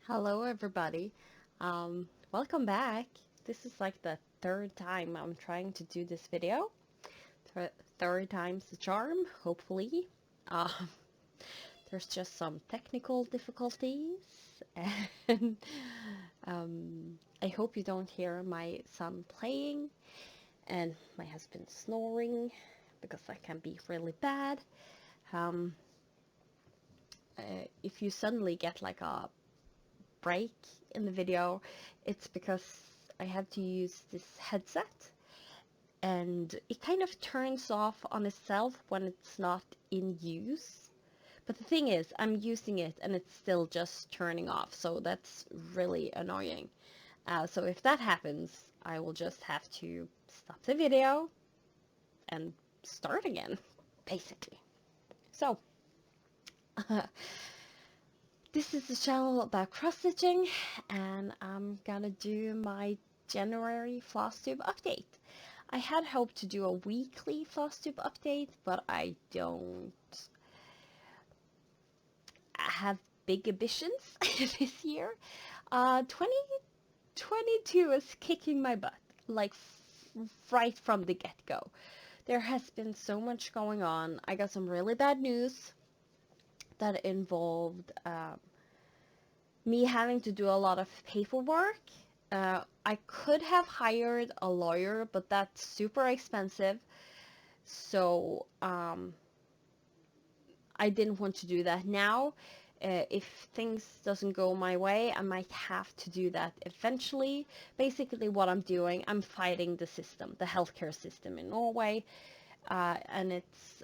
Hello everybody. Welcome back. This is like the third time I'm trying to do this video. Third time's the charm, hopefully. Um, there's just some technical difficulties and I hope you don't hear my son playing and my husband snoring because that can be really bad. Um, if you suddenly get like a break in the video, it's because I have to use this headset and it kind of turns off on itself when it's not in use. But the thing is, I'm using it and it's still just turning off, so that's really annoying. So if that happens, I will just have to stop the video and start again, basically. So, this is a channel about cross-stitching, and I'm gonna do my January Flosstube update. I had hoped to do a weekly Flosstube update, but I don't have big ambitions this year. 2022 is kicking my butt, like right from the get-go. There has been so much going on. I got some really bad news that involved me having to do a lot of paperwork. I could have hired a lawyer, but that's super expensive. So I didn't want to do that now. If things doesn't go my way, I might have to do that eventually. Basically what I'm doing, I'm fighting the system, the healthcare system in Norway, and it's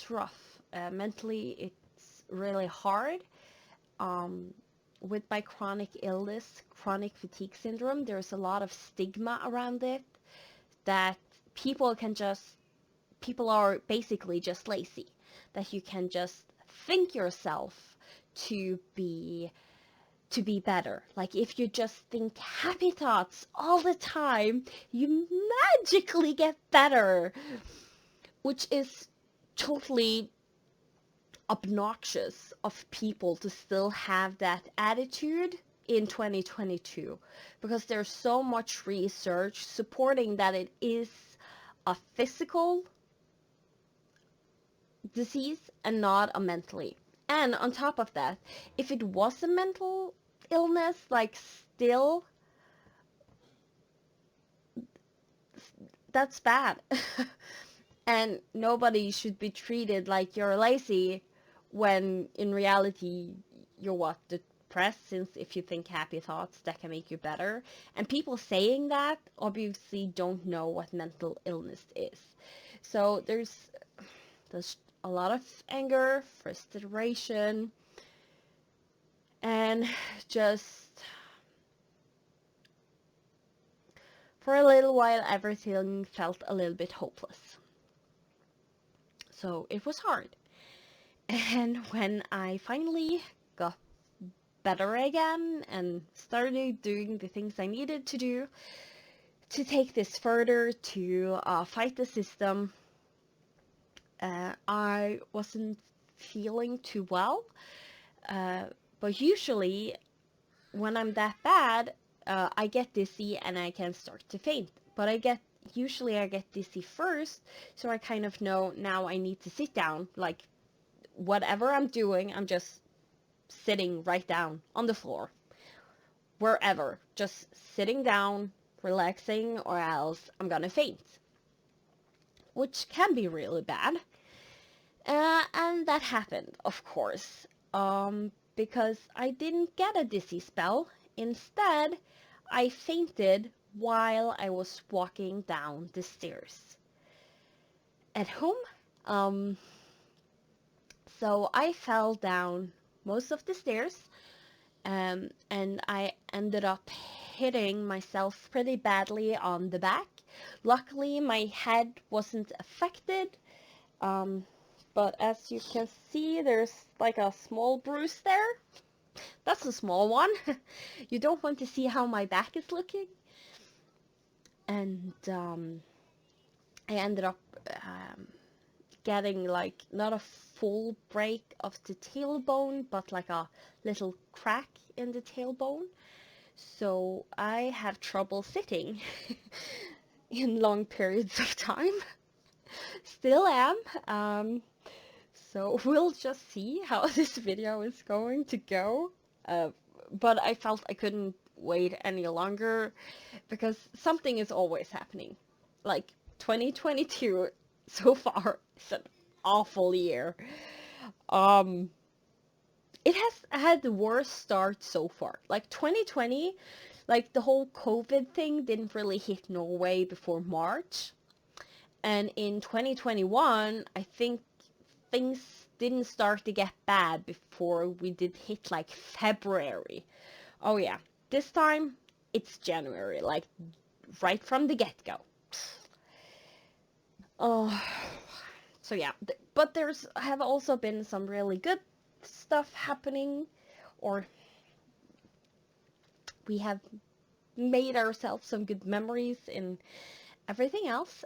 rough. Mentally, it's really hard. With my chronic illness, chronic fatigue syndrome, there's a lot of stigma around it that people are basically just lazy, that you can just think yourself to be better. Like if you just think happy thoughts all the time, you magically get better, which is totally obnoxious of people to still have that attitude in 2022, because there's so much research supporting that it is a physical disease and not a mentally. And on top of that, if it was a mental illness, like still, that's bad. And nobody should be treated like you're lazy when in reality you're what, depressed, since if you think happy thoughts that can make you better. And people saying that obviously don't know what mental illness is. So there's a lot of anger, frustration, and just for a little while everything felt a little bit hopeless. So it was hard. And when I finally got better again and started doing the things I needed to do to take this further, to fight the system, I wasn't feeling too well. But usually when I'm that bad, I get dizzy and I can start to faint. But usually I get dizzy first, so I kind of know now I need to sit down. Like whatever I'm doing, I'm just sitting right down on the floor, wherever, just sitting down, relaxing, or else I'm gonna faint, which can be really bad. And that happened, of course, because I didn't get a dizzy spell. Instead, I fainted while I was walking down the stairs at home. So I fell down most of the stairs, and I ended up hitting myself pretty badly on the back. Luckily, my head wasn't affected, but as you can see, there's like a small bruise there. That's a small one. You don't want to see how my back is looking. And I ended up getting like not a full break of the tailbone, but like a little crack in the tailbone. So I have trouble sitting in long periods of time. Still am. So we'll just see how this video is going to go. But I felt I couldn't wait any longer because something is always happening. Like 2022 so far is an awful year. It has had the worst start so far. Like 2020, like the whole COVID thing didn't really hit Norway before March. And in 2021, I think things didn't start to get bad before we did hit like February. Oh yeah, this time it's January, like right from the get-go. Oh, so yeah, but there's have also been some really good stuff happening, or we have made ourselves some good memories in everything else.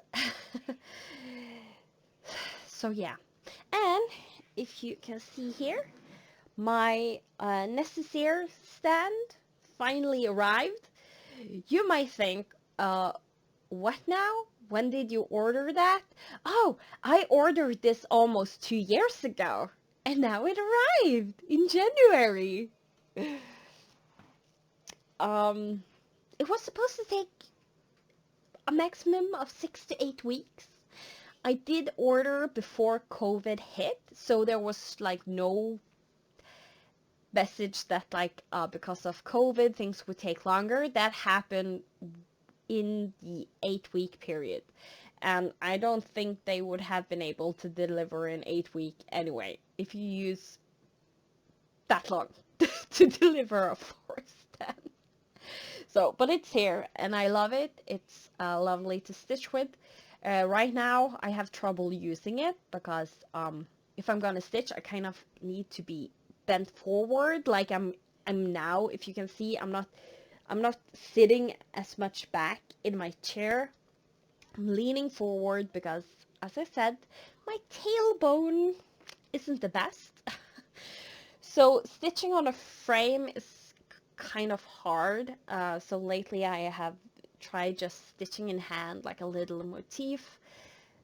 So yeah, and if you can see here, my necessaire stand finally arrived. You might think, what now? When did you order that? Oh, I ordered this almost 2 years ago, and now it arrived in January. It was supposed to take a maximum of 6 to 8 weeks. I did order before COVID hit, so there was like no message that like because of COVID things would take longer. That happened in the 8 week period, and I don't think they would have been able to deliver in 8 week anyway if you use that long to deliver a floor stand. So, but it's here and I love it. It's lovely to stitch with. Right now I have trouble using it because if I'm gonna stitch, I kind of need to be bent forward like I'm now. If you can see, I'm not sitting as much back in my chair. I'm leaning forward because, as I said, my tailbone isn't the best. So stitching on a frame is kind of hard. So lately I have tried just stitching in hand like a little motif.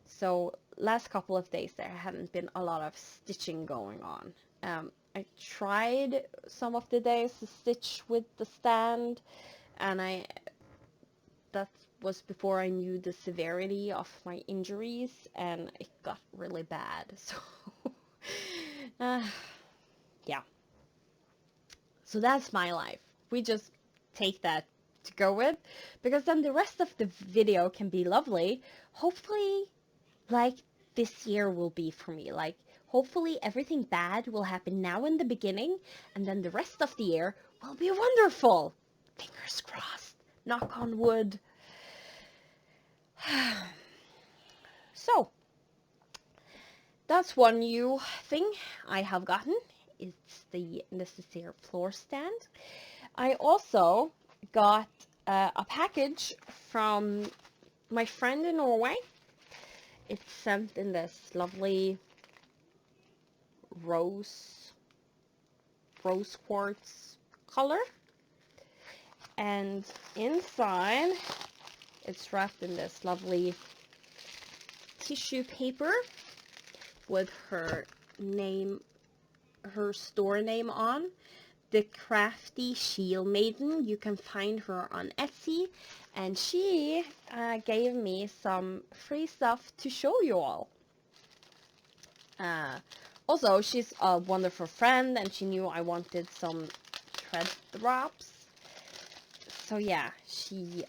So last couple of days there haven't been a lot of stitching going on. I tried some of the days to stitch with the stand, and that was before I knew the severity of my injuries, and it got really bad. So yeah, so that's my life. We just take that to go with, because then the rest of the video can be lovely. Hopefully, like this year will be for me. Like, hopefully everything bad will happen now in the beginning, and then the rest of the year will be wonderful. Fingers crossed. Knock on wood. So, that's one new thing I have gotten. It's the necessaire floor stand. I also got a package from my friend in Norway. It's sent in this lovely rose quartz color, and inside it's wrapped in this lovely tissue paper with her name, her store name on, the Crafty Sheel Maiden. You can find her on Etsy, and she gave me some free stuff to show you all. Also, she's a wonderful friend, and she knew I wanted some Teardrops. So yeah, she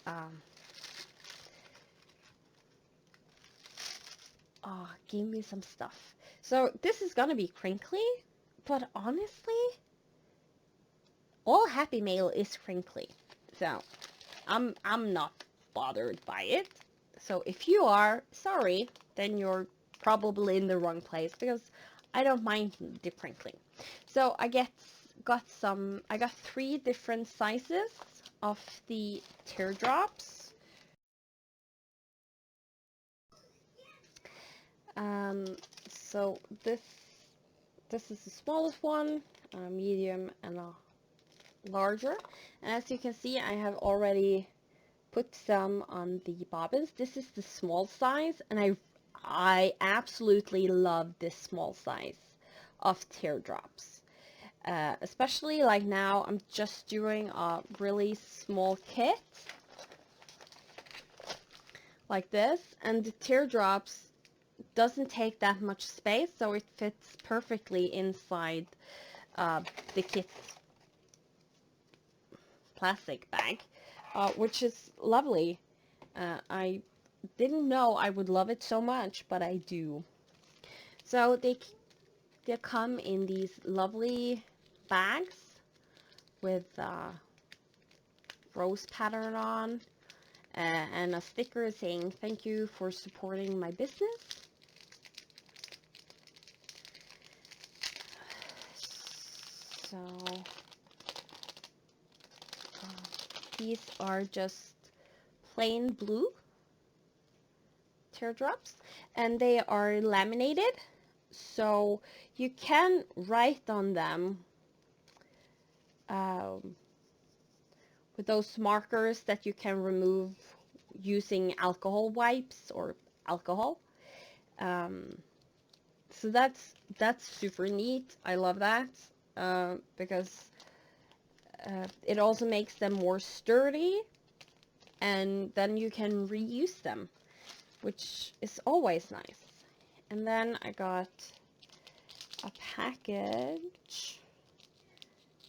gave me some stuff. So this is gonna be crinkly, but honestly, all happy mail is crinkly. So I'm not bothered by it. So if you are, sorry, then you're probably in the wrong place, because I don't mind the crinkling. So I got 3 different sizes of the teardrops. So this is the smallest one, medium, and a larger. And as you can see, I have already put some on the bobbins. This is the small size, and I absolutely love this small size of teardrops. Especially like now, I'm just doing a really small kit like this, and the teardrops doesn't take that much space, so it fits perfectly inside the kit plastic bag, which is lovely. I didn't know I would love it so much, but I do. So they come in these lovely bags with rose pattern on, and a sticker saying thank you for supporting my business. So these are just plain blue teardrops, and they are laminated, so you can write on them with those markers that you can remove using alcohol wipes or alcohol. So that's super neat. I love that because it also makes them more sturdy, and then you can reuse them, which is always nice. And then I got a package.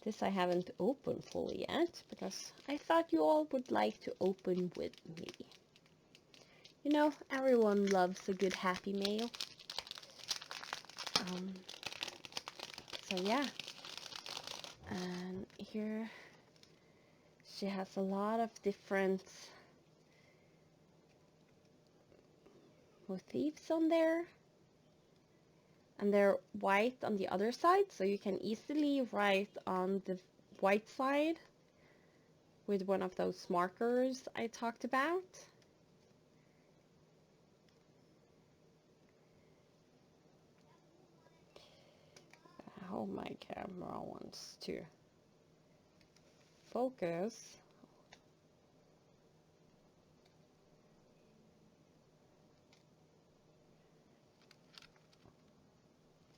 This I haven't opened fully yet, because I thought you all would like to open with me. You know, everyone loves a good Happy Meal. So yeah. And here she has a lot of different motifs on there. And they're white on the other side, so you can easily write on the white side with one of those markers I talked about. Oh, my camera wants to focus.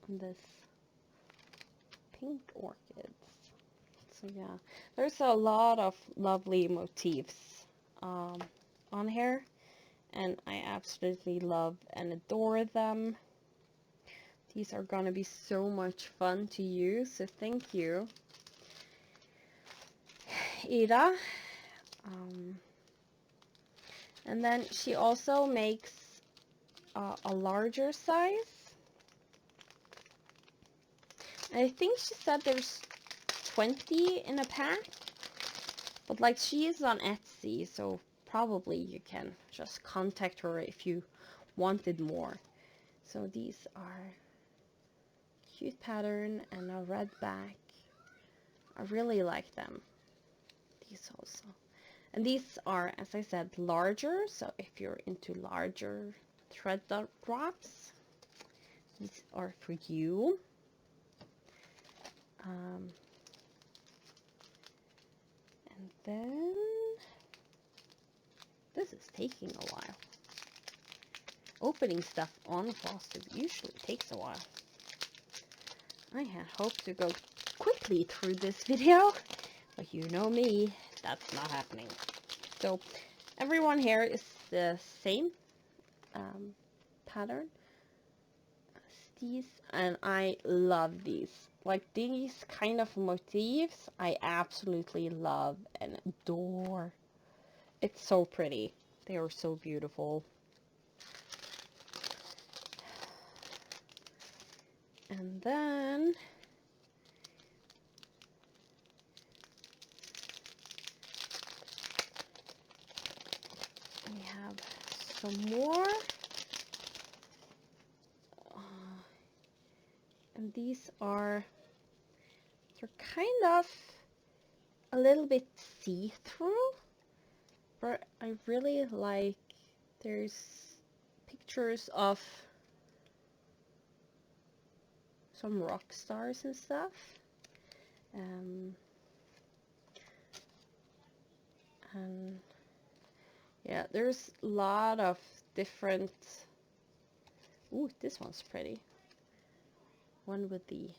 On this pink orchids. So yeah, there's a lot of lovely motifs on here, and I absolutely love and adore them. These are gonna be so much fun to use, so thank you, Ida. And then she also makes a larger size. I think she said there's 20 in a pack, but like she is on Etsy, so probably you can just contact her if you wanted more. So these are cute pattern and a red back. I really like them. These also. And these are, as I said, larger, so if you're into larger thread drops, these are for you. And then this is taking a while. Opening stuff on Flosstube usually takes a while. I had hoped to go quickly through this video, but you know me, that's not happening. So everyone here is the same pattern as these, and I love these. Like these kind of motifs, I absolutely love and adore. It's so pretty. They are so beautiful. And then we have some more. And these are, they're kind of a little bit see-through, but I really like, there's pictures of some rock stars and stuff. And yeah, there's a lot of different. Ooh, this one's pretty. One with the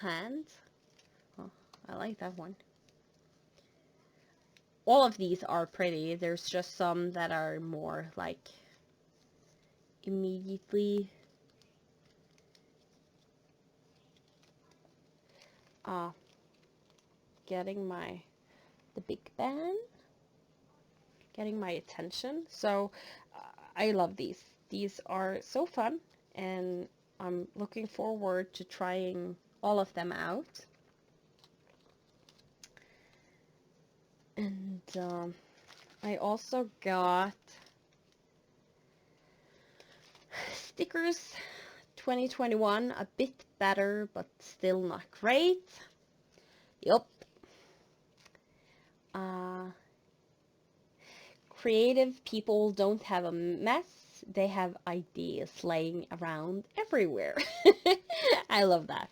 hand. Oh, I like that one. All of these are pretty. There's just some that are more like immediately getting the big band, getting my attention. So I love these. These are so fun, and I'm looking forward to trying all of them out. And I also got stickers 2021, a bit better, but still not great. Yup. Creative people don't have a mess. They have ideas laying around everywhere. I love that.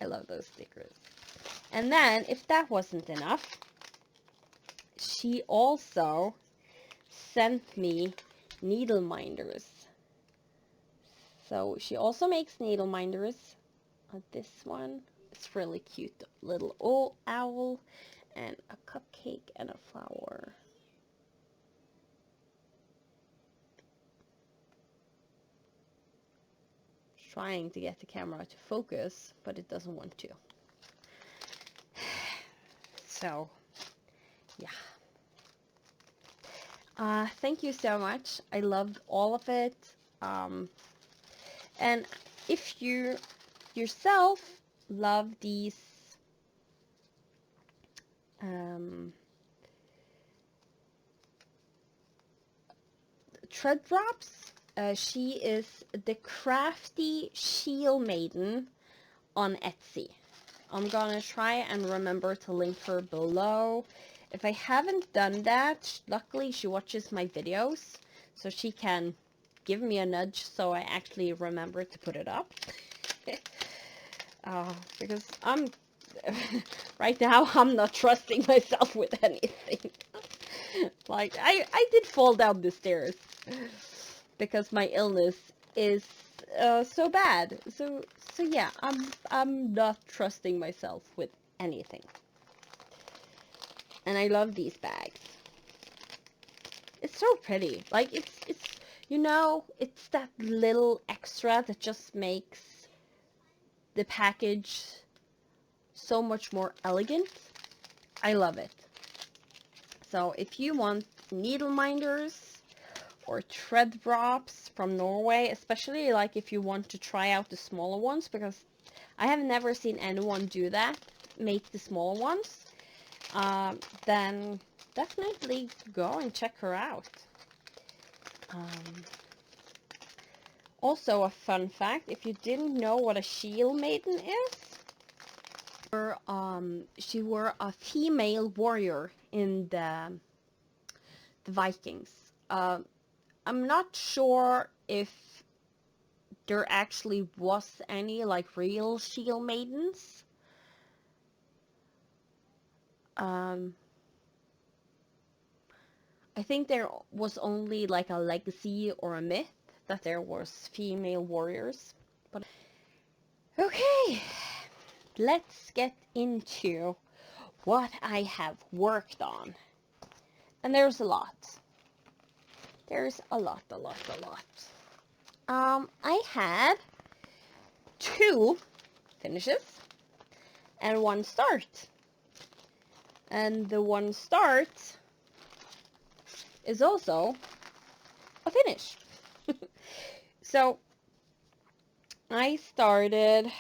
I love those stickers. And then, if that wasn't enough, she also sent me needle minders. So she also makes needle minders. This one, it's really cute. Little owl and a cupcake and a flower. Trying to get the camera to focus, but it doesn't want to. So, yeah. Thank you so much. I loved all of it. And if you yourself love these Teardrops, she is the Crafty Sheel Maiden on Etsy. I'm gonna try and remember to link her below. If I haven't done that, luckily she watches my videos, so she can give me a nudge so I actually remember to put it up. Because I'm right now I'm not trusting myself with anything. Like I did fall down the stairs because my illness is so bad. So yeah, I'm not trusting myself with anything. And I love these bags. It's so pretty. Like it's you know, it's that little extra that just makes the package so much more elegant. I love it. So if you want needle minders or Teardrops from Norway, especially like if you want to try out the smaller ones, because I have never seen anyone do that, make the smaller ones, then definitely go and check her out. Also a fun fact, if you didn't know what a Sheel Maiden is, she were a female warrior in the Vikings. I'm not sure if there actually was any like real Sheel Maidens. I think there was only like a legacy or a myth that there was female warriors. But okay, let's get into what I have worked on. And there's a lot. There's a lot. I had 2 finishes and 1 start. And the 1 start is also a finish. So I started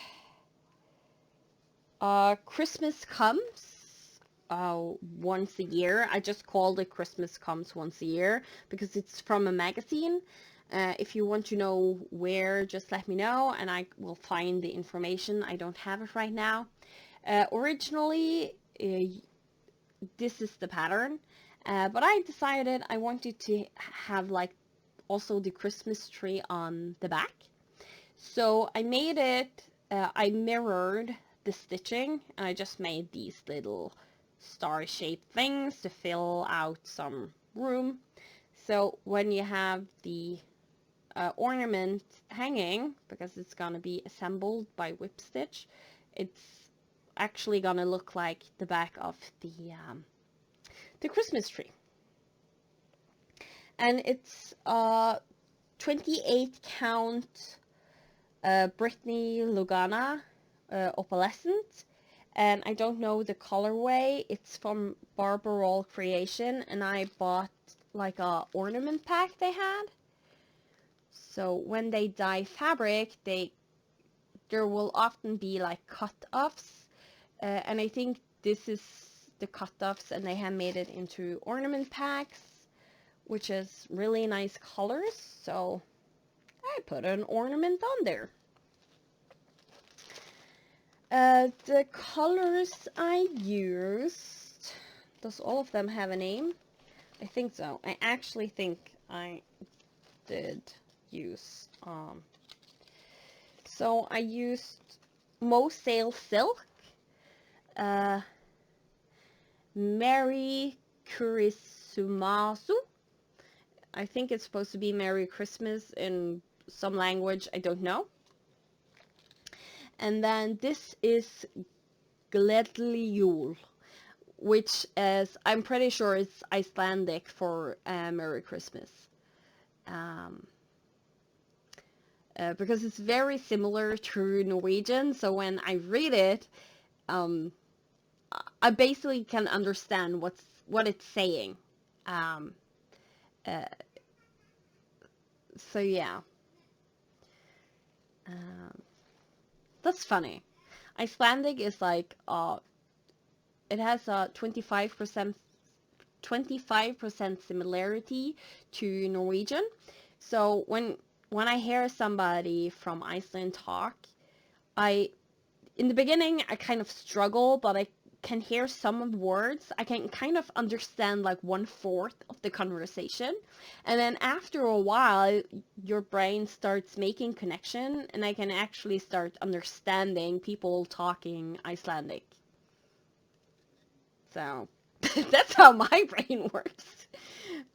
Christmas Comes once a year. I just called it Christmas Comes Once a Year because it's from a magazine. If you want to know where, just let me know and I will find the information. I don't have it right now. Originally, this is the pattern, but I decided I wanted to have like also the Christmas tree on the back. So I made it, I mirrored the stitching, and I just made these little star-shaped things to fill out some room. So when you have the ornament hanging, because it's gonna be assembled by whip stitch, it's actually gonna look like the back of the Christmas tree. And it's 28 count Brittany Lugana opalescent, and I don't know the colorway. It's from Barbarol Creation, and I bought like a ornament pack they had. So when they dye fabric, there will often be like cut-offs, and I think this is the cut-offs, and they have made it into ornament packs, which is really nice colors. So I put an ornament on there. The colors I used, does all of them have a name? I think so. I actually think I did use, so I used Mosaic Silk, Merry Kurisumasu. I think it's supposed to be Merry Christmas in some language, I don't know. And then this is Gledli Jul, which is, I'm pretty sure it's Icelandic for Merry Christmas. Because it's very similar to Norwegian, so when I read it, I basically can understand what it's saying. So yeah. That's funny. Icelandic is like, it has a 25% similarity to Norwegian. So when I hear somebody from Iceland talk, in the beginning I kind of struggle, but I can hear some of the words. I can kind of understand like 1/4 of the conversation, and then after a while your brain starts making connection, and I can actually start understanding people talking Icelandic. So that's how my brain works.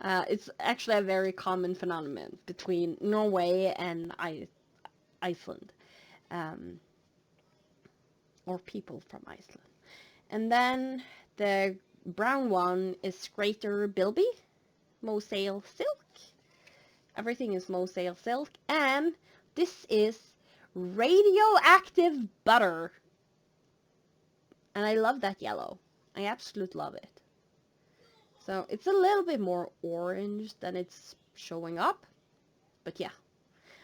It's actually a very common phenomenon between Norway and Iceland, or people from Iceland. And then the brown one is Greater Bilby, Mosaic Silk. Everything is Mosaic Silk. And this is Radioactive Butter. And I love that yellow. I absolutely love it. So it's a little bit more orange than it's showing up. But yeah.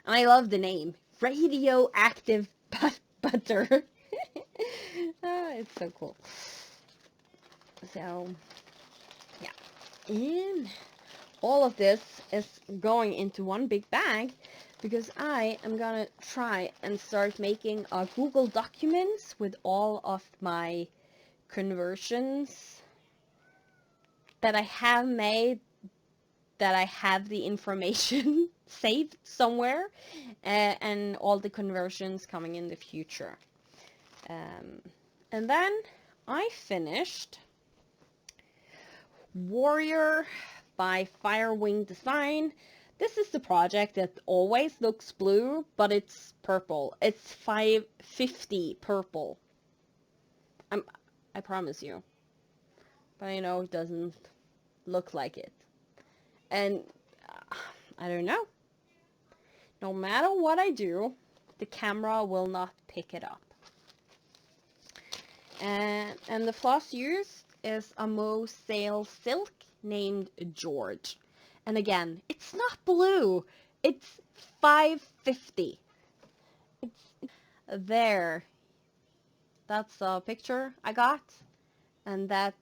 And I love the name. Radioactive Butter. It's so cool. So, yeah. And all of this is going into one big bag because I am gonna try and start making Google Documents with all of my conversions that I have made, that I have the information saved somewhere, and all the conversions coming in the future. And then I finished Warrior by Firewing Design. This is the project that always looks blue, but it's purple. It's 550 purple. I promise you. But I know it doesn't look like it. And I don't know. No matter what I do, the camera will not pick it up. And the floss used is a Mosaic Silk named George. And again, it's not blue. It's 550. There. That's a picture I got. And that's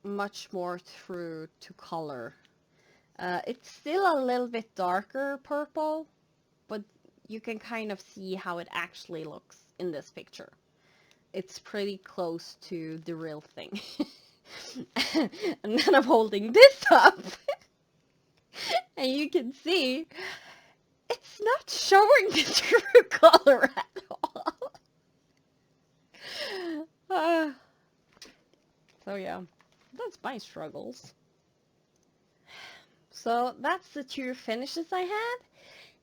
much more true to color. It's still a little bit darker purple, but you can kind of see how it actually looks in this picture. It's pretty close to the real thing. And then I'm holding this up. And you can see it's not showing the true color at all. So yeah, that's my struggles. So that's the two finishes I had.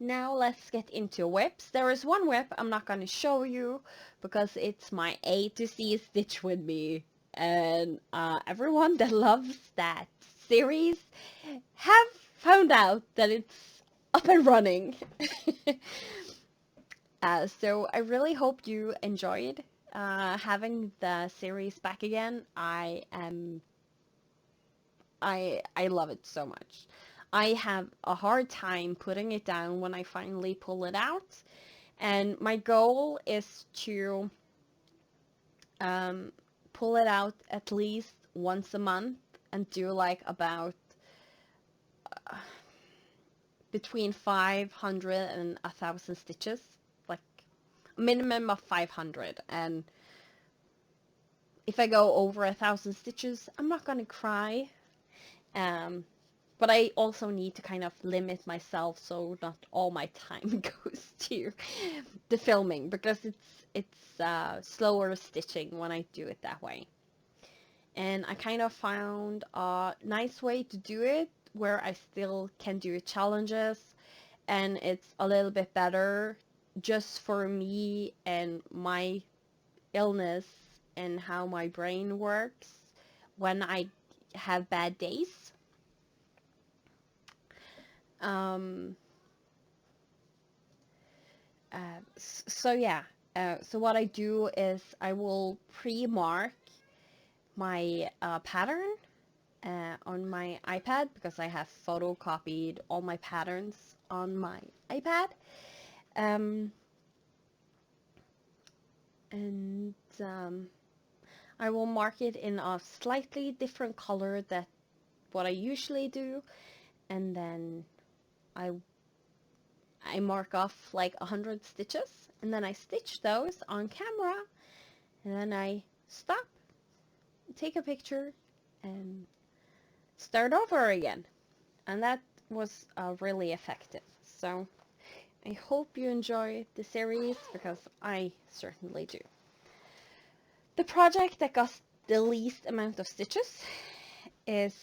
Now let's get into whips. There is one whip I'm not going to show you because it's my A to C Stitch with Me. And everyone that loves that series have found out that it's up and running. So I really hope you enjoyed having the series back again. I love it so much. I have a hard time putting it down when I finally pull it out. And my goal is to pull it out at least once a month and do like about between 500 and 1,000 stitches. Like a minimum of 500. And if I go over 1,000 stitches, I'm not gonna cry. But I also need to kind of limit myself so not all my time goes to the filming, because it's slower stitching when I do it that way. And I kind of found a nice way to do it where I still can do challenges, and it's a little bit better just for me and my illness and how my brain works when I have bad days. So yeah, so what I do is I will pre-mark my pattern on my iPad, because I have photocopied all my patterns on my iPad. And I will mark it in a slightly different color than what I usually do, and then I mark off like 100 stitches, and then I stitch those on camera, and then I stop, take a picture, and start over again. And that was really effective. So I hope you enjoy the series, because I certainly do. The project that got the least amount of stitches is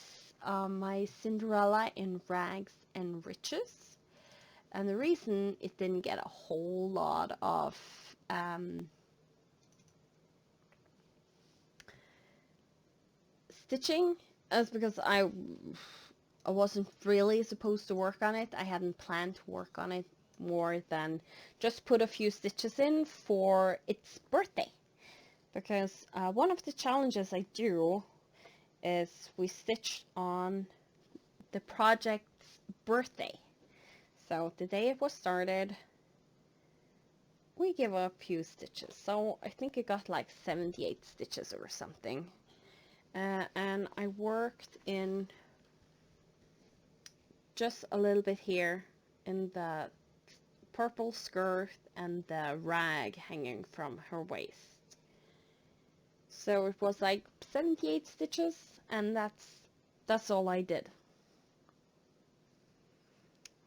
my Cinderella in Rags and Riches. And the reason it didn't get a whole lot of stitching is because I wasn't really supposed to work on it. I hadn't planned to work on it more than just put a few stitches in for its birthday. Because one of the challenges I do is we stitch on the project's birthday. So the day it was started, we give a few stitches. So I think it got like 78 stitches or something. And I worked in just a little bit here in the purple skirt and the rag hanging from her waist. So it was like 78 stitches, and that's all I did.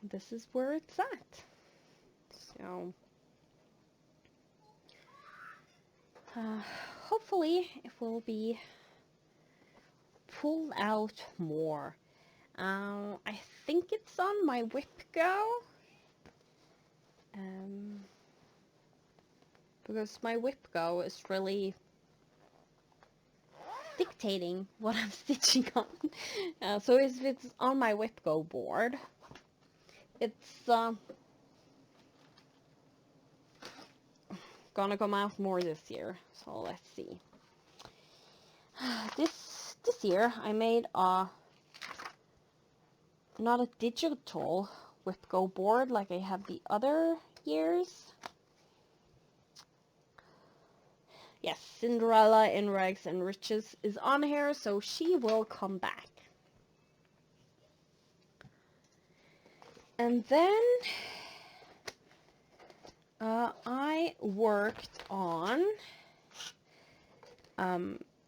This is where it's at. So hopefully it will be pulled out more. I think it's on my whip go. Because my whip go is really dictating what I'm stitching on. So if it's on my whip go board, it's gonna come out more this year. So let's see. This year I made not a digital whip go board like I have the other years. Yes, Cinderella in Rags and Riches is on here, so she will come back. And then I worked on,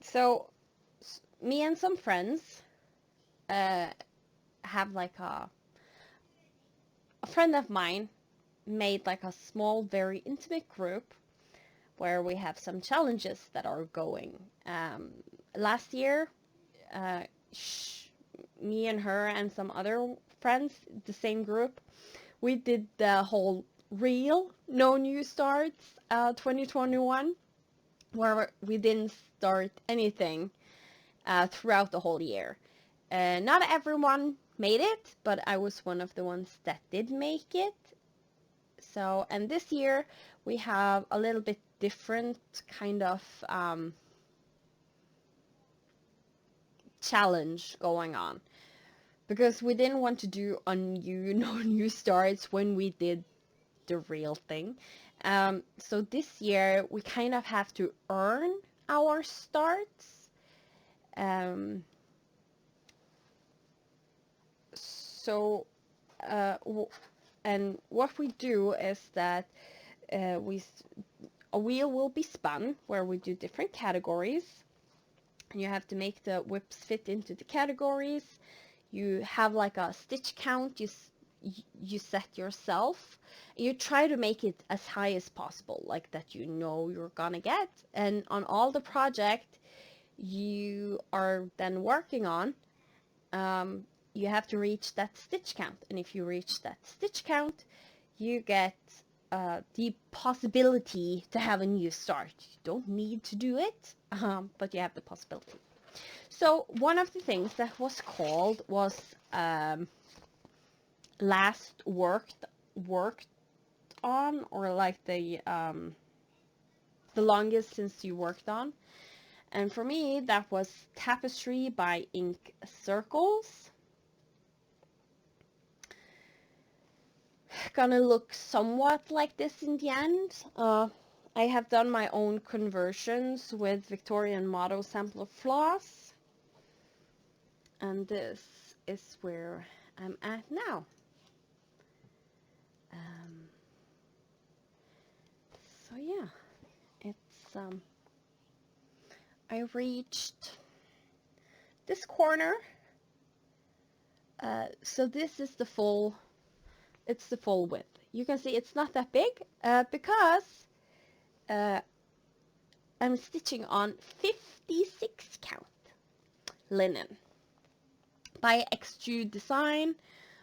so me and some friends have like a friend of mine made like a small, very intimate group where we have some challenges that are going. Last year, uh, me and her and some other friends, the same group, we did the whole real no new starts 2021, where we didn't start anything throughout the whole year. Not everyone made it, but I was one of the ones that did make it. So, and this year we have a little bit different kind of challenge going on, because we didn't want to do a new no new starts when we did the real thing. So this year we kind of have to earn our starts. So and what we do is that a wheel will be spun where we do different categories, and you have to make the whips fit into the categories. You have like a stitch count you set yourself. You try to make it as high as possible, like that you know you're gonna get. And on all the project you are then working on, you have to reach that stitch count. And if you reach that stitch count, you get the possibility to have a new start. You don't need to do it, but you have the possibility. So one of the things that was called was last worked on, or like the longest since you worked on. And for me, that was Tapestry by Ink Circles. Gonna look somewhat like this in the end. I have done my own conversions with Victorian Motto Sampler Floss. And this is where I'm at now. So yeah, it's I reached this corner. So this is the full, it's the full width. You can see it's not that big because I'm stitching on 56 count linen by Extrude Design.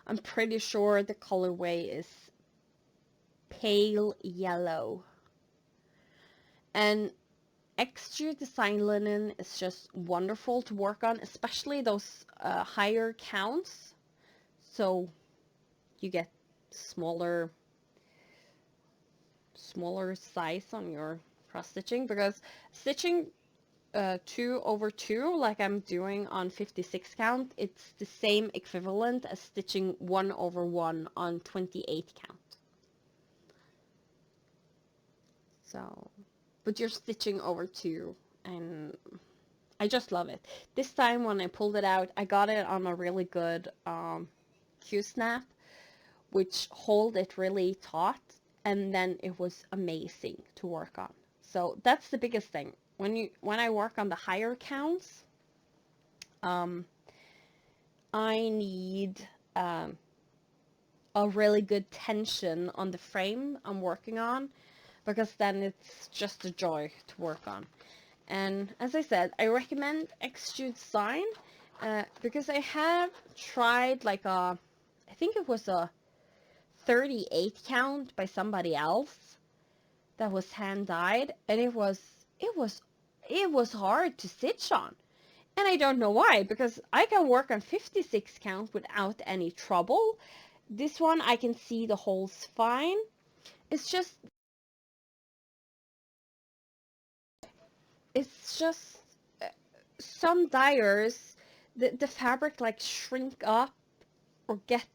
I'm pretty sure the colorway is pale yellow. And Extrude Design linen is just wonderful to work on, especially those higher counts. So you get smaller size on your cross stitching, because stitching 2/2 like I'm doing on 56 count, it's the same equivalent as stitching 1/1 on 28 count. So, but you're stitching over 2, and I just love it. This time when I pulled it out, I got it on a really good Q-snap, which hold it really taut, and then it was amazing to work on. So that's the biggest thing. When I work on the higher counts, I need a really good tension on the frame I'm working on, because then it's just a joy to work on. And as I said, I recommend Extrude Design because I have tried like I think it was a 38 count by somebody else that was hand dyed, and it was hard to stitch on. And I don't know why, because I can work on 56 count without any trouble. This one I can see the holes fine. It's just some dyers, the fabric like shrink up or get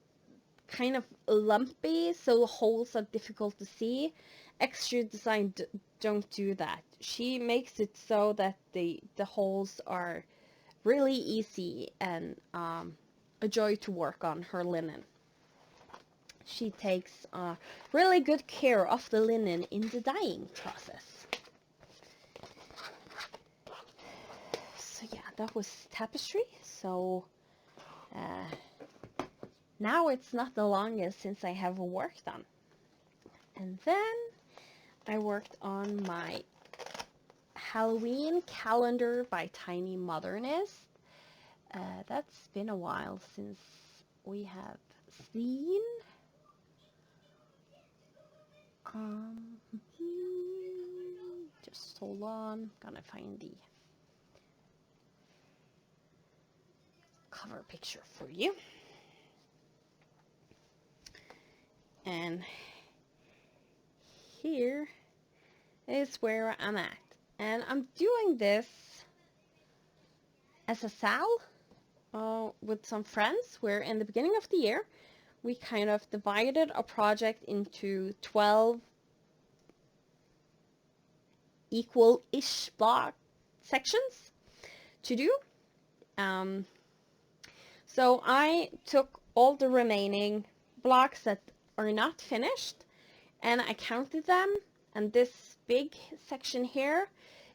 kind of lumpy, so the holes are difficult to see. Extrude Design don't do that. She makes it so that the holes are really easy and a joy to work on her linen. She takes really good care of the linen in the dyeing process. So yeah, that was Tapestry. So now it's not the longest since I have worked on. And then I worked on my Halloween calendar by Tiny Modernist. That's been a while since we have seen. Just hold on, gonna find the cover picture for you. And here is where I'm at. And I'm doing this as a sal with some friends, where in the beginning of the year, we kind of divided a project into 12 equal-ish block sections to do. So I took all the remaining blocks that are not finished and I counted them, and this big section here,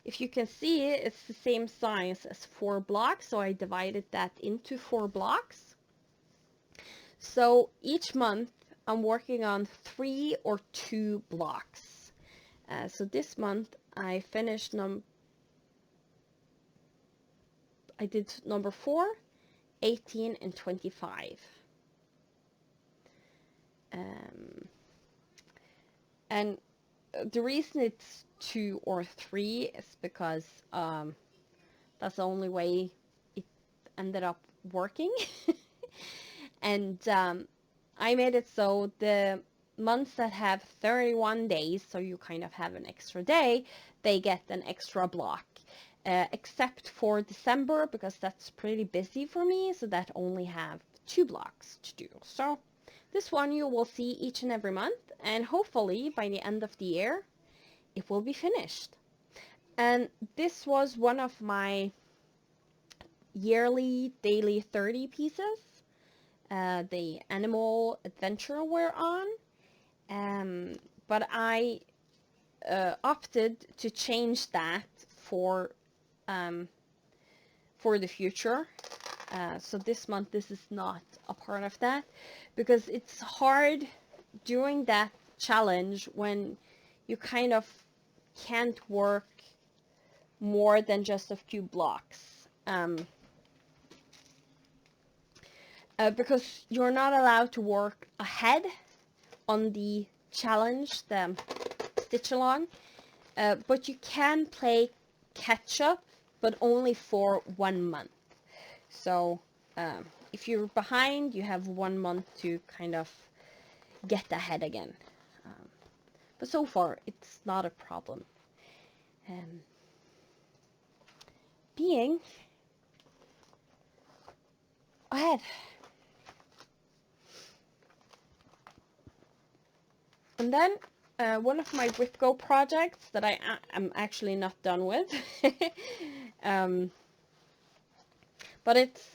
if you can see, it's the same size as 4 blocks, so I divided that into 4 blocks. So each month I'm working on 3 or 2 blocks. So this month I finished I did number 4, 18, and 25. And the reason it's 2 or 3 is because that's the only way it ended up working. And I made it so the months that have 31 days, so you kind of have an extra day, they get an extra block. Except for December, because that's pretty busy for me, so that only have 2 blocks to do. So this one you will see each and every month, and hopefully by the end of the year it will be finished. And this was one of my yearly daily 30 pieces, the animal adventure we're on, but I opted to change that for the future. So this month this is not a part of that, because it's hard doing that challenge when you kind of can't work more than just a few blocks. Because you're not allowed to work ahead on the challenge, the stitch along, but you can play catch up, but only for 1 month. So if you're behind, you have 1 month to kind of get ahead again. But so far, it's not a problem. Being ahead. And then one of my WithGo projects that I'm actually not done with, but it's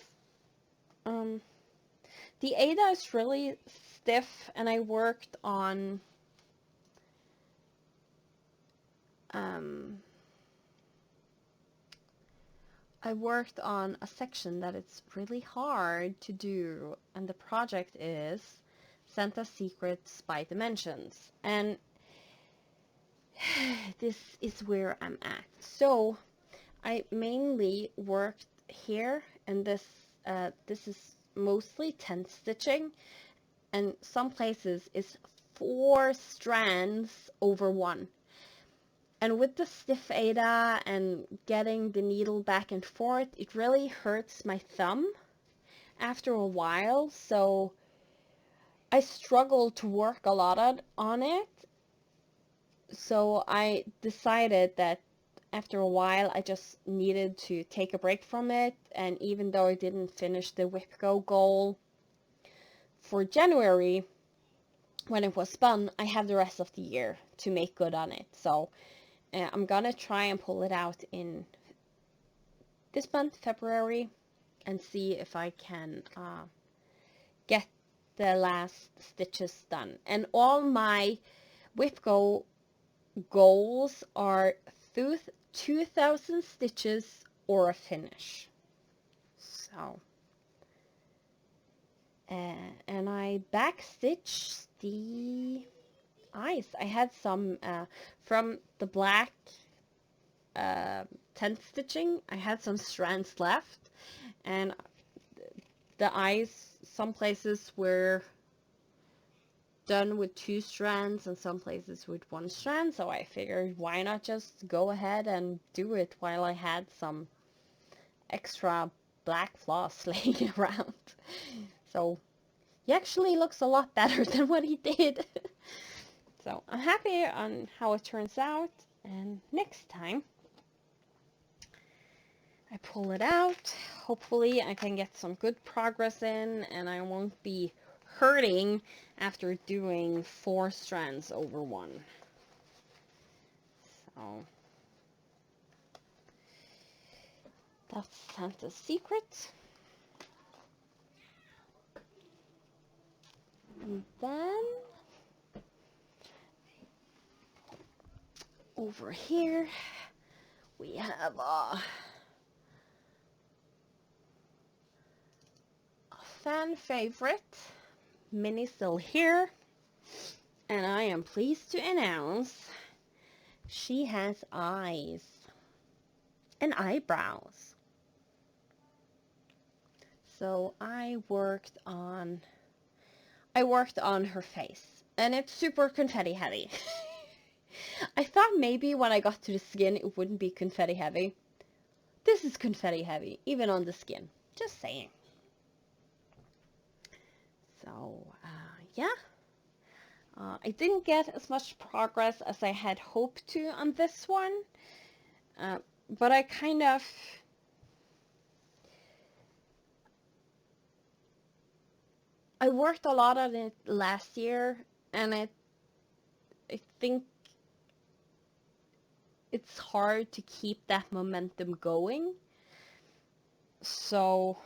the Ada is really stiff, and I worked on a section that it's really hard to do, and the project is Santa's Secrets by Dimensions, and this is where I'm at. So I mainly worked here, and this is mostly tent stitching, and some places is 4 strands over 1. And with the stiff Ada and getting the needle back and forth, it really hurts my thumb after a while, so I struggle to work a lot on it. So I decided that after a while I just needed to take a break from it, and even though I didn't finish the WithGo goal for January when it was spun, I have the rest of the year to make good on it. So I'm gonna try and pull it out in this month, February, and see if I can get the last stitches done. And all my WithGo goals are 2,000 stitches or a finish. So, and I backstitched the eyes. I had some from the black tent stitching. I had some strands left, and the eyes, some places were done with 2 strands and some places with 1 strand, so I figured why not just go ahead and do it while I had some extra black floss laying around. So he actually looks a lot better than what he did. So I'm happy on how it turns out, and next time I pull it out, hopefully I can get some good progress in and I won't be hurting after doing 4 strands over 1. So that's Santa's secret. And then over here we have a fan favorite, Minnie still here, and I am pleased to announce she has eyes and eyebrows. So I worked on her face, and it's super confetti heavy. I thought maybe when I got to the skin it wouldn't be confetti heavy. This is confetti heavy, even on the skin. Just saying. So, yeah. I didn't get as much progress as I had hoped to on this one. But I kind of... I worked a lot on it last year, and I think it's hard to keep that momentum going. So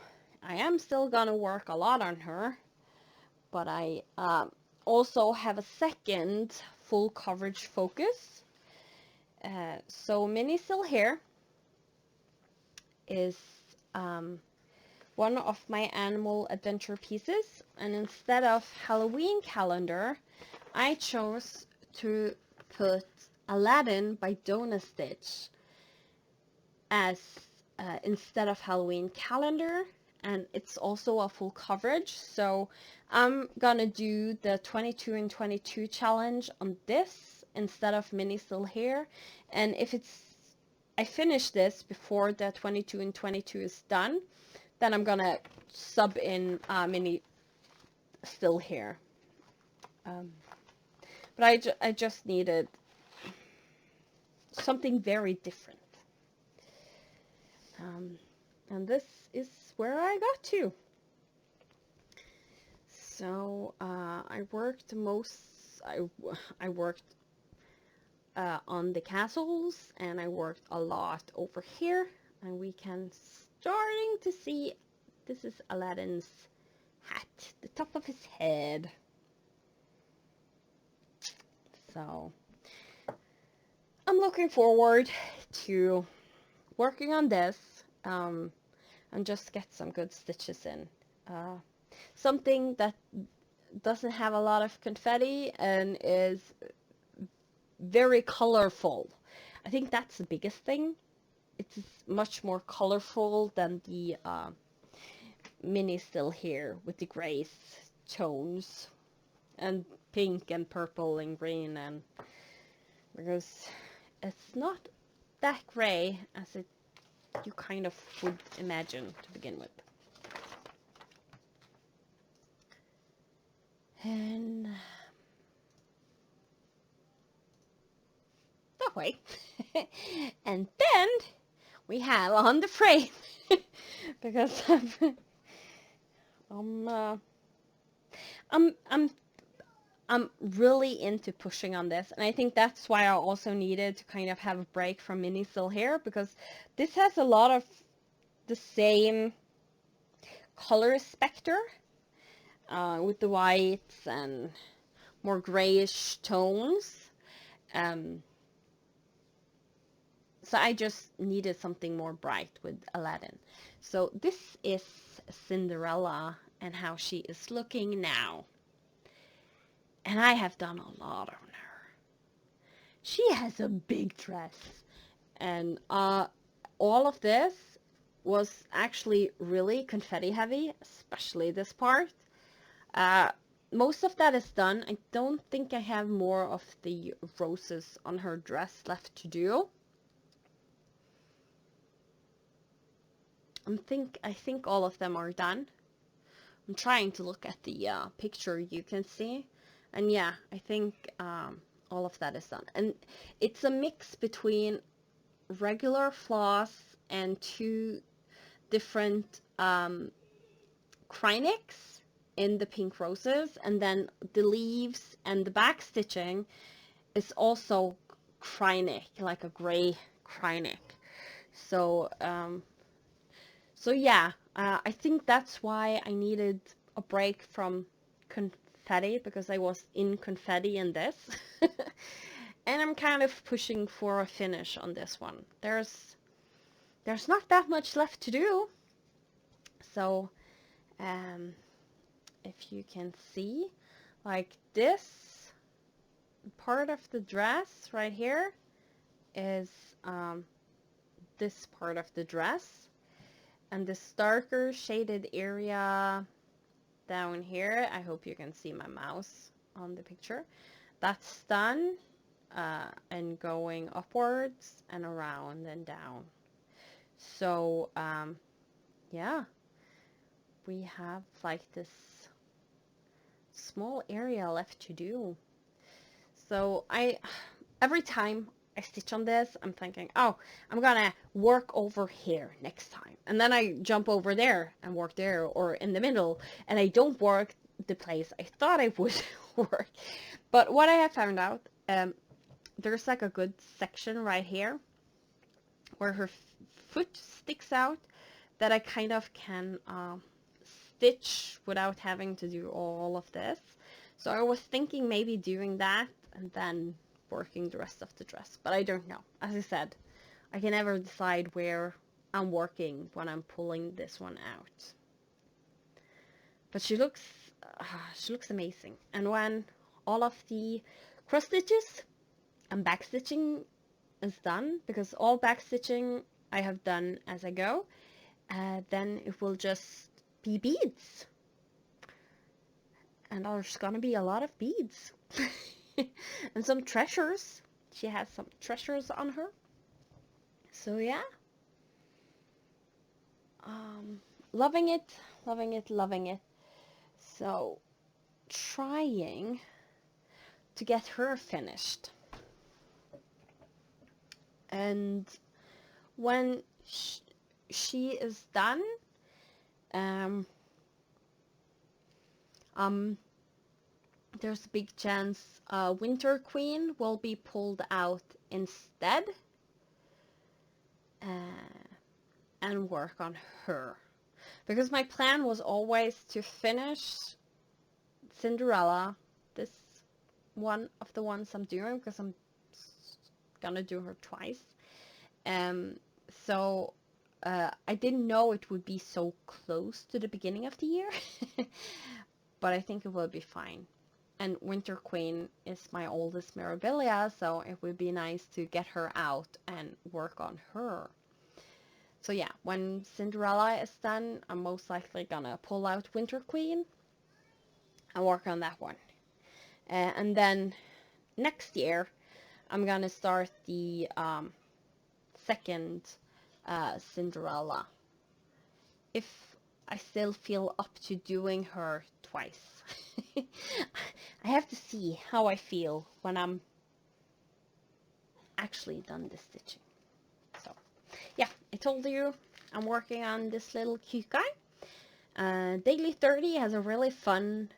I am still gonna work a lot on her, but I also have a second full coverage focus. So Minnie Still Here is one of my animal adventure pieces, and instead of Halloween calendar, I chose to put Aladdin by Dona Stitch as instead of Halloween calendar, and it's also a full coverage. So I'm gonna do the 22 and 22 challenge on this instead of Minnie Still Here, and if I finish this before the 22 and 22 is done, then I'm gonna sub in Minnie Still Here. But I just needed something very different. And this is where I got to. So I worked on the castles, and I worked a lot over here, and we can starting to see this is Aladdin's hat, the top of his head. So I'm looking forward to working on this and just get some good stitches in. Something that doesn't have a lot of confetti and is very colorful. I think that's the biggest thing. It's much more colorful than the Minnie Still Here with the grays tones and pink and purple and green, and because it's not that gray as you kind of would imagine to begin with. And that way. And then we have on the frame because I'm really into pushing on this, and I think that's why I also needed to kind of have a break from Minnie Still Here, because this has a lot of the same color specter with the whites and more grayish tones. So I just needed something more bright with Aladdin. So this is Cinderella and how she is looking now. And I have done a lot on She has a big dress. And all of this was actually really confetti heavy, especially this part. Uh, Most of that is done. I don't think I have more of the roses on her dress left to do. I think all of them are done. I'm trying to look at the picture you can see. And yeah, I think all of that is done. And it's a mix between regular floss and two different Krynics in the pink roses. And then the leaves and the back stitching is also Krynic, like a gray Krynic. So, so yeah, I think that's why I needed a break from confetti, because I was in confetti in this. And I'm kind of pushing for a finish on this one. There's not that much left to do. So, if you can see, like this part of the dress right here is this part of the dress. And this darker shaded area down here, I hope you can see my mouse on the picture. That's done, and going upwards and around and down. So, yeah, we have like this small area left to do. So every time I stitch on this, I'm thinking, oh, I'm gonna work over here next time. And then I jump over there and work there, or in the middle, and I don't work the place I thought I would work. But what I have found out, there's like a good section right here where her foot sticks out that I kind of can stitch without having to do all of this. So I was thinking maybe doing that and then working the rest of the dress, but I don't know. As I said, I can never decide where I'm working when I'm pulling this one out. But she looks amazing. And when all of the cross stitches and back stitching is done, because all back stitching I have done as I go, then it will just be beads. And there's gonna be a lot of beads. And some treasures. She has some treasures on her. So yeah. Loving it, loving it, loving it. So, trying to get her finished. And when she is done, there's a big chance Winter Queen will be pulled out instead, and work on her. Because my plan was always to finish Cinderella, this one of the ones I'm doing, because I'm gonna do her twice. So I didn't know it would be so close to the beginning of the year, but I think it will be fine. And Winter Queen is my oldest Mirabilia, so it would be nice to get her out and work on her. So yeah, when Cinderella is done, I'm most likely gonna pull out Winter Queen and work on that one. And then next year, I'm gonna start the second Cinderella, if I still feel up to doing her twice. I have to see how I feel when I'm actually done the stitching. So yeah, I told you I'm working on this little cute guy. Daily 30 has a really fun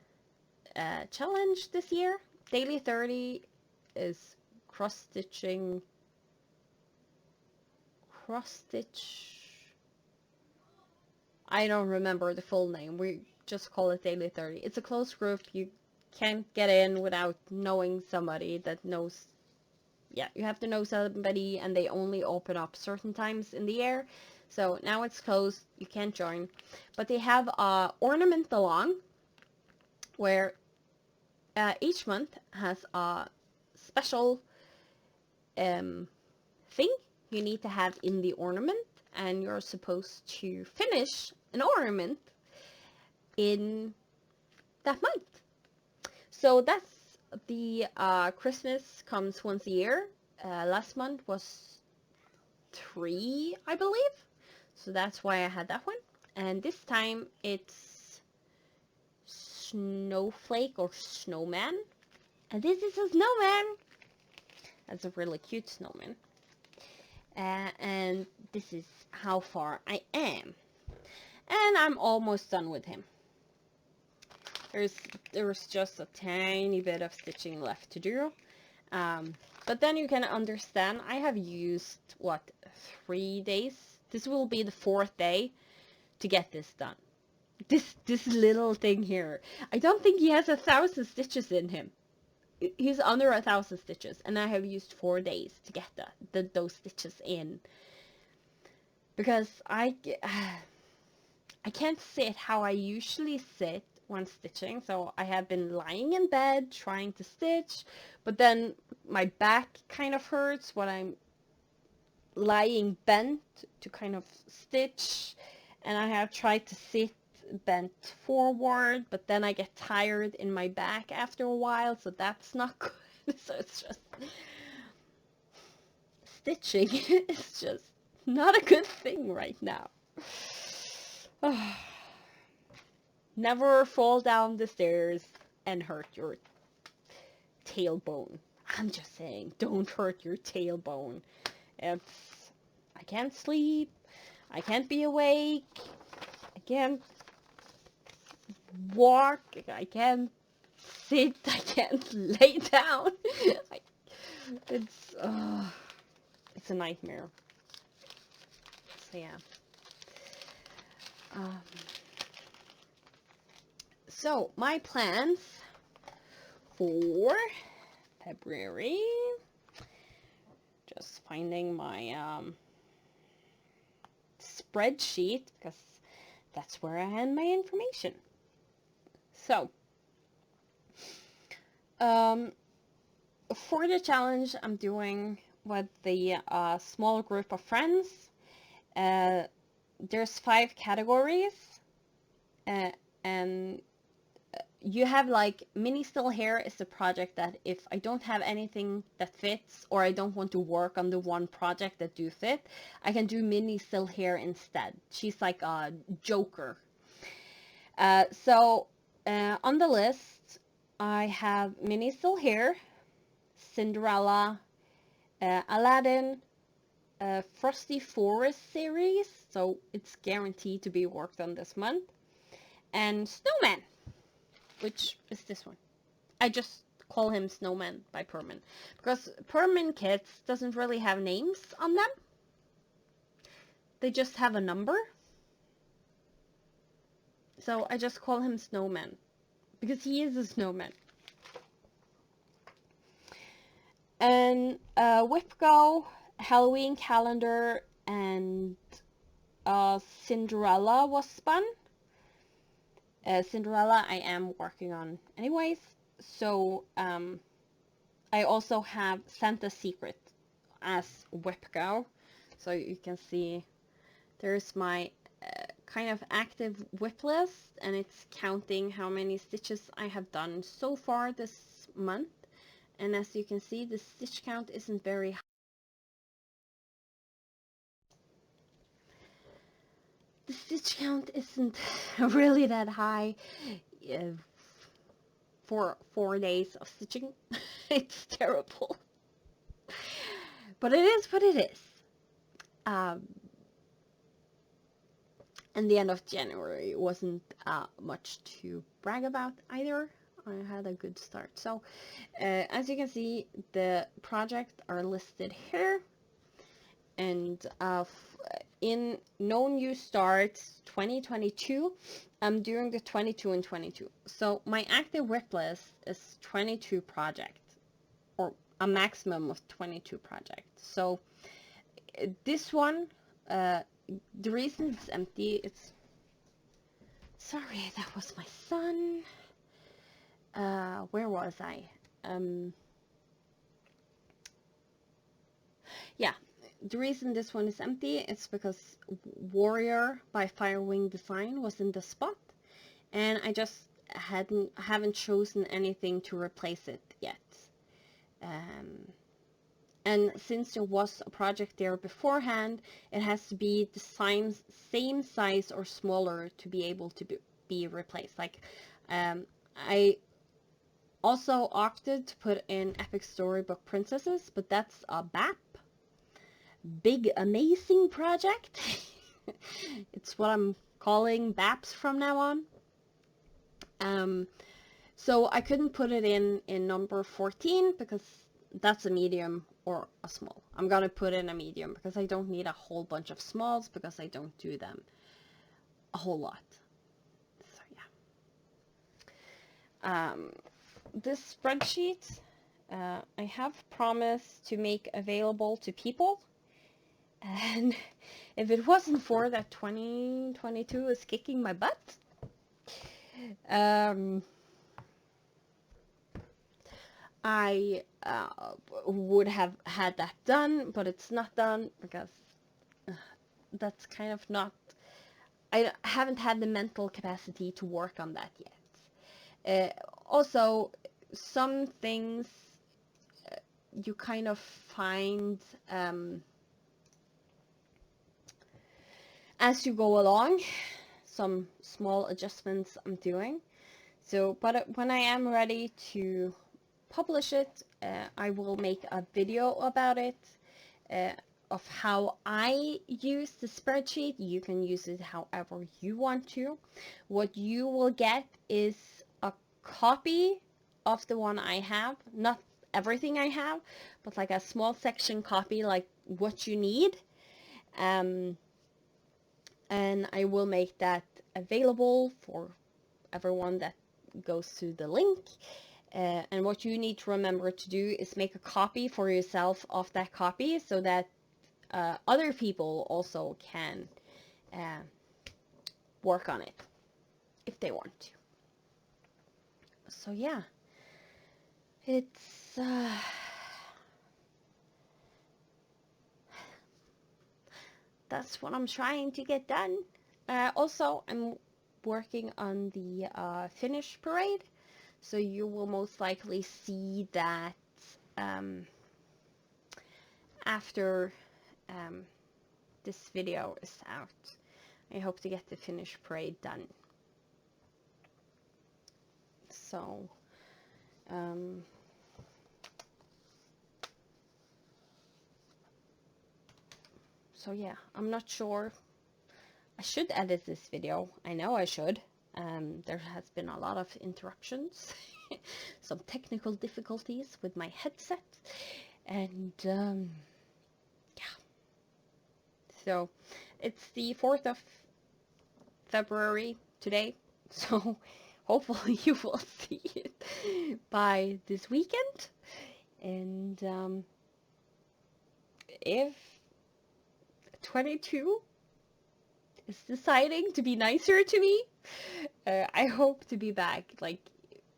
challenge this year. Daily 30 is cross stitch. I don't remember the full name. We just call it Daily 30. It's a closed group. You can't get in without knowing somebody that knows. Yeah, you have to know somebody, and they only open up certain times in the year. So now it's closed. You can't join. But they have a ornament along where each month has a special thing you need to have in the ornament, and you're supposed to finish an ornament in that month. So that's the Christmas comes once a year. Last month was 3, I believe. So that's why I had that one. And this time it's Snowflake or Snowman. And this is a snowman. That's a really cute snowman. And this is how far I am. And I'm almost done with him. There's just a tiny bit of stitching left to do. But then you can understand, I have used, 3 days? This will be the 4th day to get this done. This little thing here. I don't think he has 1,000 stitches in him. He's under 1,000 stitches, and I have used 4 days to get those stitches in. Because I can't sit how I usually sit when stitching, so I have been lying in bed trying to stitch, but then my back kind of hurts when I'm lying bent to kind of stitch, and I have tried to sit bent forward, but then I get tired in my back after a while, so that's not good. So it's just stitching is just not a good thing right now. Never fall down the stairs and hurt your tailbone. I'm just saying, don't hurt your tailbone. I can't sleep, I can't be awake, I can't walk, I can't sit, I can't lay down. It's a nightmare. So yeah. So my plans for February, just finding my spreadsheet, because that's where I had my information. So for the challenge I'm doing with the small group of friends, there's 5 categories, and you have like mini still hair is the project that if I don't have anything that fits, or I don't want to work on the one project that do fit, I can do mini still hair instead. She's like a joker. So on the list I have mini still hair, Cinderella, Aladdin, Frosty Forest series, so it's guaranteed to be worked on this month, and Snowman, which is this one. I just call him Snowman by Permin, because Permin kits doesn't really have names on them. They just have a number. So I just call him Snowman, because he is a snowman. And Whipgo, Halloween calendar, and Cinderella was spun. Cinderella I am working on anyways. So I also have Santa's Secret as Whipgo. So you can see there's my kind of active whip list, and it's counting how many stitches I have done so far this month. And as you can see, the stitch count isn't very high. The stitch count isn't really that high for 4 days of stitching. It's terrible. But it is what it is. And the end of January wasn't much to brag about either. I had a good start. So as you can see, the projects are listed here, and in no new starts 2022, I'm doing the 22 and 22. So my active whip list is 22 projects, or a maximum of 22 projects. So this one, the reason it's empty, it's, sorry, that was my son. Where was I? yeah, the reason this one is empty is because Warrior by Firewing Design was in the spot, and I just haven't chosen anything to replace it yet. And since there was a project there beforehand, it has to be the same size or smaller to be able to be replaced. Like, I also opted to put in Epic Storybook Princesses, but that's a BAP. Big Amazing Project. It's what I'm calling BAPs from now on. So I couldn't put it in number 14 because that's a medium or a small. I'm gonna put in a medium because I don't need a whole bunch of smalls because I don't do them a whole lot. So yeah. This spreadsheet I have promised to make available to people, and if it wasn't for that 2022 is kicking my butt, I would have had that done, but it's not done because that's kind of not, I haven't had the mental capacity to work on that yet. Also, some things you kind of find as you go along, some small adjustments I'm doing. So, but when I am ready to publish it, I will make a video about it, of how I use the spreadsheet. You can use it however you want to. What you will get is a copy of the one I have, not everything I have, but like a small section copy, like what you need. And I will make that available for everyone that goes to the link. And what you need to remember to do is make a copy for yourself of that copy so that other people also can work on it if they want to. So yeah, it's that's what I'm trying to get done. Also, I'm working on the finish parade, so you will most likely see that after this video is out. I hope to get the finish parade done. So so yeah, I'm not sure. I should edit this video. I know I should. There has been a lot of interruptions, some technical difficulties with my headset, and yeah. So it's the 4th of February today, so hopefully you will see it by this weekend. And if 22 is deciding to be nicer to me, I hope to be back like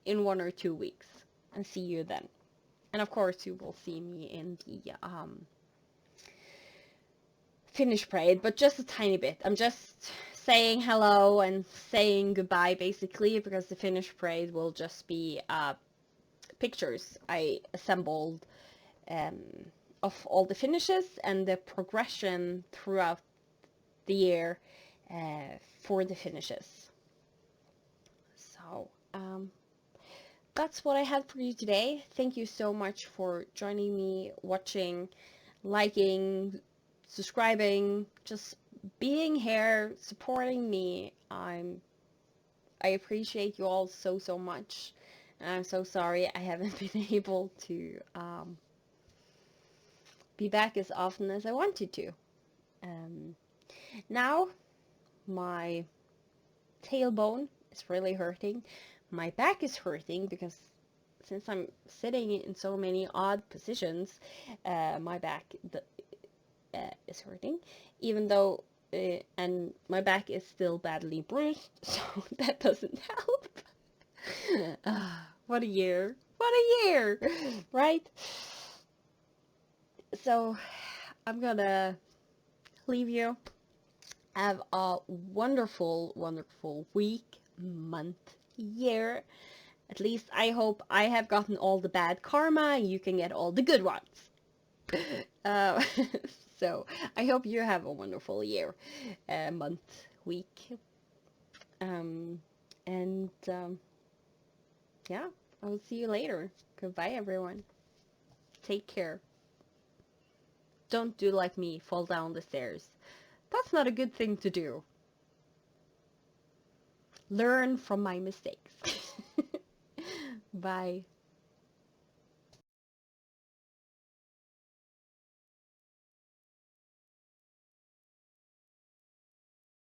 in 1 or 2 weeks and see you then. And of course you will see me in the finish parade, but just a tiny bit. I'm just saying hello and saying goodbye basically, because the finish parade will just be pictures I assembled of all the finishes and the progression throughout the year for the finishes. So that's what I had for you today. Thank you so much for joining me, watching, liking, subscribing, just being here, supporting me. I appreciate you all so much. And I'm so sorry I haven't been able to be back as often as I wanted to. Now my tailbone is really hurting. My back is hurting because since I'm sitting in so many odd positions, my back is hurting, even though and my back is still badly bruised, so that doesn't help. What a year, right? So I'm gonna leave you. Have a wonderful, wonderful week, month, year. At least I hope I have gotten all the bad karma. You can get all the good ones. Uh, so I hope you have a wonderful year, month, week. And yeah, I will see you later. Goodbye, everyone. Take care. Don't do like me, fall down the stairs. That's not a good thing to do. Learn from my mistakes. Bye.